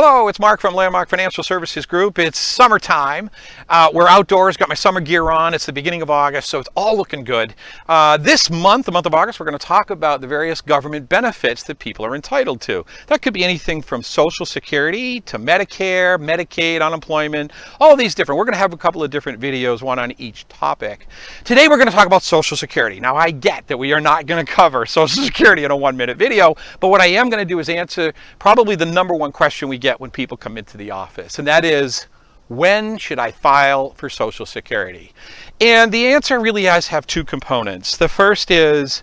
Hello, it's Mark from Landmark Financial Services Group. It's summertime. We're outdoors, got my summer gear on. It's the beginning of August, so it's all looking good. This month, the month of August, we're going to talk about the various government benefits that people are entitled to. That could be anything from Social Security to Medicare, Medicaid, unemployment, all these different. We're going to have a couple of different videos, one on each topic. Today, we're going to talk about Social Security. Now, I get that we are not going to cover Social Security in a 1-minute video, but what I am going to do is answer probably the number one question we get when people come into the office, and that is, when should I file for Social Security? And the answer really does have two components. The first is,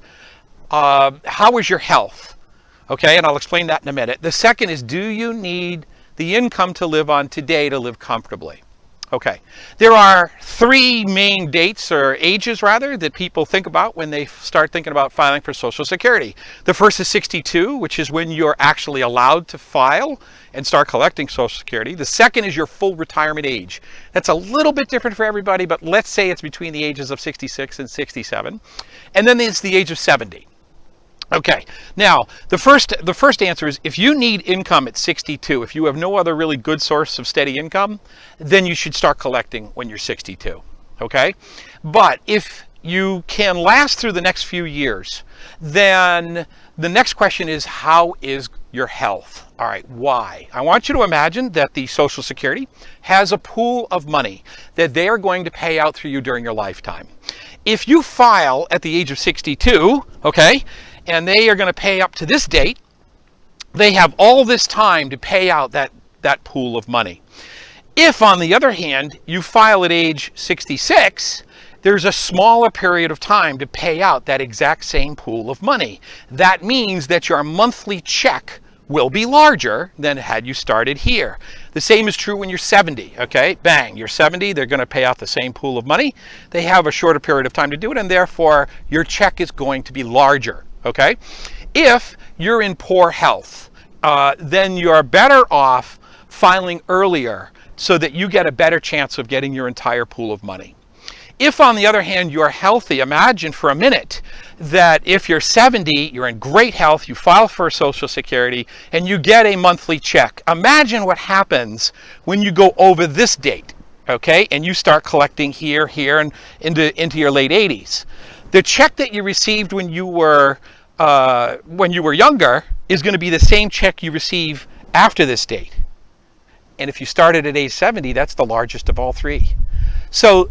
how is your health? Okay, and I'll explain that in a minute. The second is, do you need the income to live on today to live comfortably? Okay, there are three main dates, or ages rather, that people think about when they start thinking about filing for Social Security. The first is 62, which is when you're actually allowed to file and start collecting Social Security. The second is your full retirement age. That's a little bit different for everybody, but let's say it's between the ages of 66 and 67. And then there's the age of 70. Okay, now the first answer is, if you need income at 62, if you have no other really good source of steady income, then you should start collecting when you're 62. Okay, but if you can last through the next few years, then the next question is, how is your health? All right, why? I want you to imagine that the Social Security has a pool of money that they are going to pay out through you during your lifetime. If you file at the age of 62, okay, and they are going to pay up to this date, they have all this time to pay out that pool of money. If, on the other hand, you file at age 66, there's a smaller period of time to pay out that exact same pool of money. That means that your monthly check will be larger than had you started here. The same is true when you're 70, okay? Bang, you're 70, they're going to pay out the same pool of money. They have a shorter period of time to do it, and therefore your check is going to be larger, okay? If you're in poor health, then you're better off filing earlier so that you get a better chance of getting your entire pool of money. If, on the other hand, you're healthy, imagine for a minute that if you're 70, you're in great health, you file for Social Security, and you get a monthly check. Imagine what happens when you go over this date, okay, and you start collecting here, and into your late 80s. The check that you received when you were younger is going to be the same check you receive after this date. And if you started at age 70, that's the largest of all three. So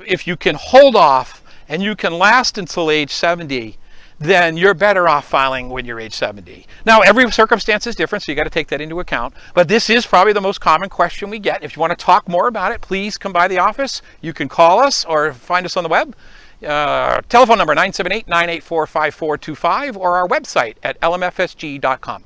if you can hold off and you can last until age 70, then you're better off filing when you're age 70. Now, every circumstance is different, so you got to take that into account. But this is probably the most common question we get. If you want to talk more about it, please come by the office. You can call us or find us on the web. Telephone number 978-984-5425, or our website at lmfsg.com.